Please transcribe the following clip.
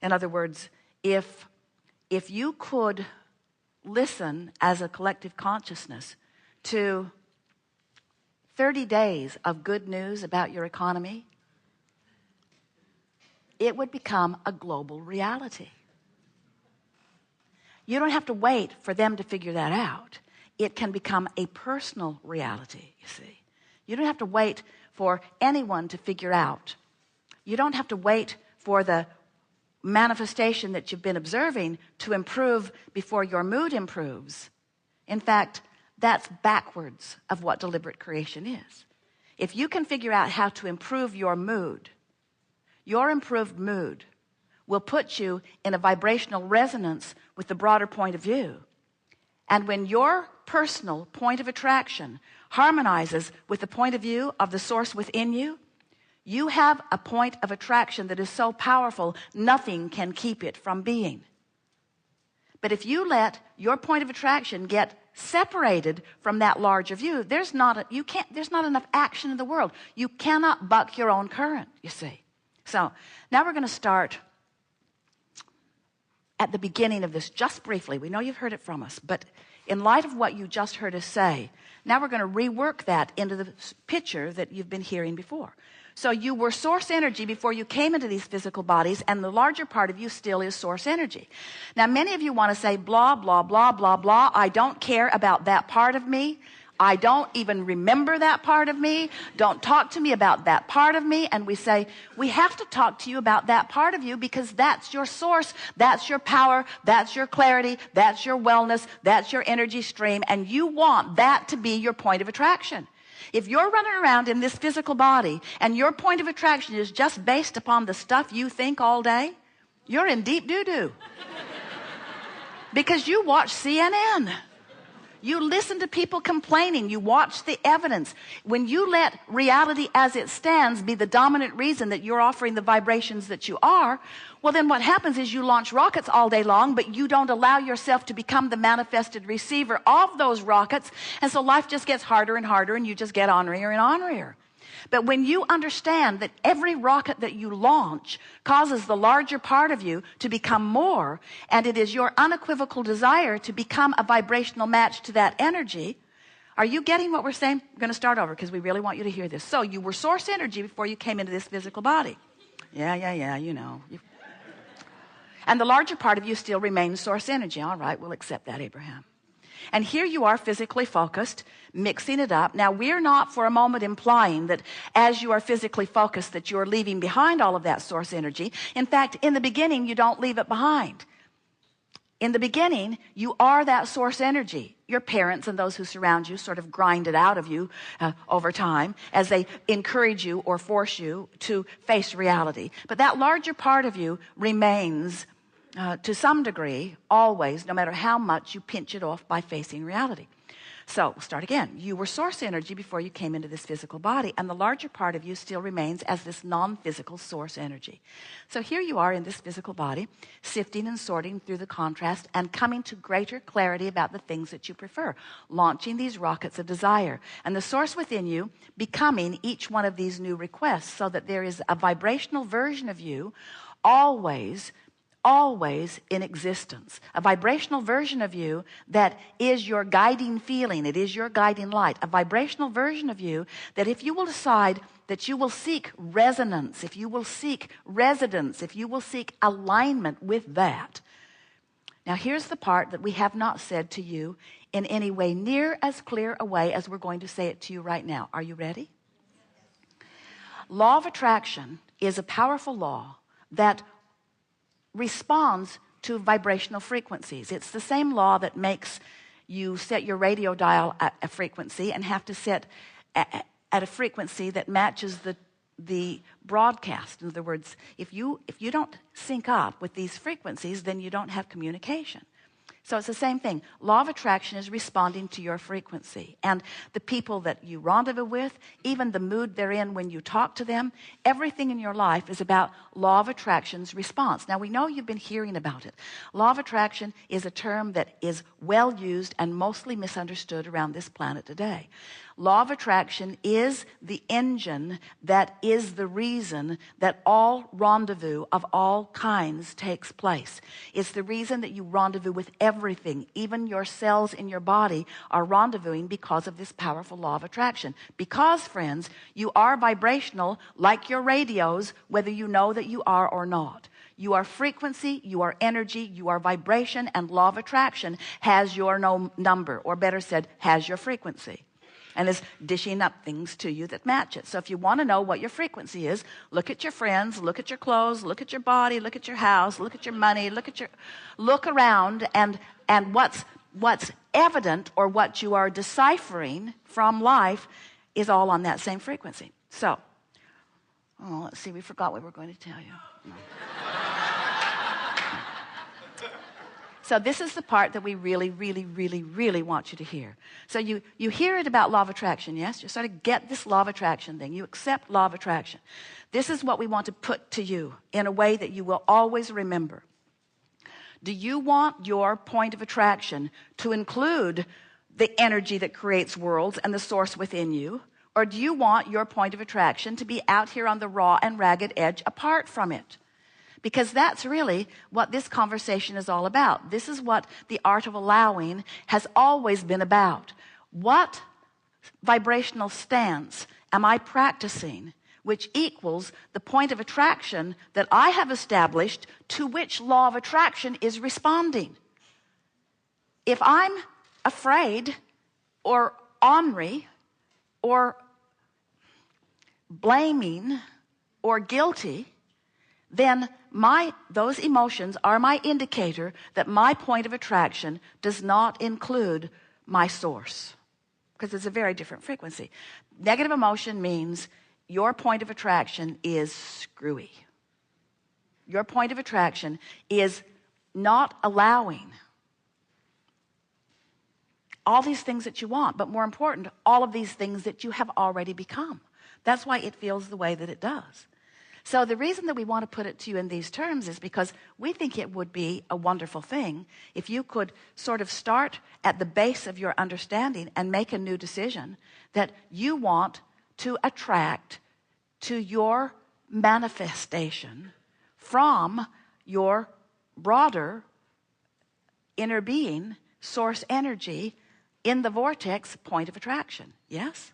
In other words, if you could listen as a collective consciousness to 30 days of good news about your economy, it would become a global reality. You don't have to wait for them to figure that out. It can become a personal reality, you see. You don't have to wait for anyone to figure out. You don't have to wait for the manifestation that you've been observing to improve before your mood improves. In fact, that's backwards of what deliberate creation is. If you can figure out how to improve your mood, your improved mood will put you in a vibrational resonance with the broader point of view. And when your personal point of attraction harmonizes with the point of view of the source within you, you have a point of attraction that is so powerful, nothing can keep it from being. But if you let your point of attraction get separated from that larger view, there's not enough action in the world. You cannot buck your own current, you see. So now we're going to start at the beginning of this, just briefly. We know you've heard it from us, but in light of what you just heard us say, now we're going to rework that into the picture that you've been hearing before. So you were source energy before you came into these physical bodies, and the larger part of you still is source energy. Now, many of you want to say, blah, blah, blah, blah, blah. I don't care about that part of me. I don't even remember that part of me. Don't talk to me about that part of me. And we say, we have to talk to you about that part of you because that's your source. That's your power. That's your clarity. That's your wellness. That's your energy stream. And you want that to be your point of attraction. If you're running around in this physical body and your point of attraction is just based upon the stuff you think all day, you're in deep doo-doo. Because you watch CNN. You listen to people complaining. You watch the evidence. When you let reality as it stands be the dominant reason that you're offering the vibrations that you are, well, then what happens is you launch rockets all day long, but you don't allow yourself to become the manifested receiver of those rockets. And so life just gets harder and harder, and you just get ornerier and ornerier. But when you understand that every rocket that you launch causes the larger part of you to become more, and it is your unequivocal desire to become a vibrational match to that energy, are you getting what we're saying? We're going to start over because we really want you to hear this. So you were source energy before you came into this physical body. Yeah, you know. And the larger part of you still remains source energy. All right, we'll accept that, Abraham. And here you are physically focused, mixing it up. Now, we're not for a moment implying that as you are physically focused that you're leaving behind all of that source energy. In fact, in the beginning, you don't leave it behind. In the beginning, you are that source energy. Your parents and those who surround you sort of grind it out of you over time as they encourage you or force you to face reality. But that larger part of you remains to some degree, always, no matter how much you pinch it off by facing reality. So, we'll start again. You were source energy before you came into this physical body, and the larger part of you still remains as this non-physical source energy. So here you are in this physical body, sifting and sorting through the contrast and coming to greater clarity about the things that you prefer, launching these rockets of desire, and the source within you becoming each one of these new requests so that there is a vibrational version of you always in existence, a vibrational version of you that is your guiding feeling. It is your guiding light, a vibrational version of you that if you will decide that you will seek resonance, if you will seek residence, if you will seek alignment with that. Now here's the part that we have not said to you in any way near as clear a way as we're going to say it to you right now. Are you ready? Law of attraction is a powerful law that responds to vibrational frequencies. It's the same law that makes you set your radio dial at a frequency and have to set at a frequency that matches the broadcast. In other words, if you don't sync up with these frequencies, then you don't have communication. So it's the same thing. Law of attraction is responding to your frequency. And the people that you rendezvous with, even the mood they're in when you talk to them, everything in your life is about law of attraction's response. Now, we know you've been hearing about it. Law of attraction is a term that is well used and mostly misunderstood around this planet today. Law of attraction is the engine that is the reason that all rendezvous of all kinds takes place. It's the reason that you rendezvous with everything. Even your cells in your body are rendezvousing because of this powerful law of attraction. Because, friends, you are vibrational like your radios, whether you know that you are or not. You are frequency, you are energy, you are vibration, and law of attraction has your number, or better said, has your frequency, and is dishing up things to you that match it. So if you want to know what your frequency is, look at your friends, look at your clothes, look at your body, look at your house, look at your money, look around, and what's evident, or what you are deciphering from life, is all on that same frequency. So, let's see, we forgot what we were going to tell you. No. So this is the part that we really, really, really, really want you to hear. So you hear it about law of attraction, yes? You sort of get this law of attraction thing. You accept law of attraction. This is what we want to put to you in a way that you will always remember. Do you want your point of attraction to include the energy that creates worlds and the source within you? Or do you want your point of attraction to be out here on the raw and ragged edge apart from it? Because that's really what this conversation is all about. This is what the art of allowing has always been about. What vibrational stance am I practicing, which equals the point of attraction that I have established, to which law of attraction is responding? If I'm afraid or ornery or blaming or guilty, then those emotions are my indicator that my point of attraction does not include my source, because it's a very different frequency. Negative emotion means your point of attraction is screwy. Your point of attraction is not allowing all these things that you want, but more important, all of these things that you have already become. That's why it feels the way that it does. So the reason that we want to put it to you in these terms is because we think it would be a wonderful thing if you could sort of start at the base of your understanding and make a new decision that you want to attract to your manifestation from your broader inner being, source energy, in the vortex point of attraction. Yes?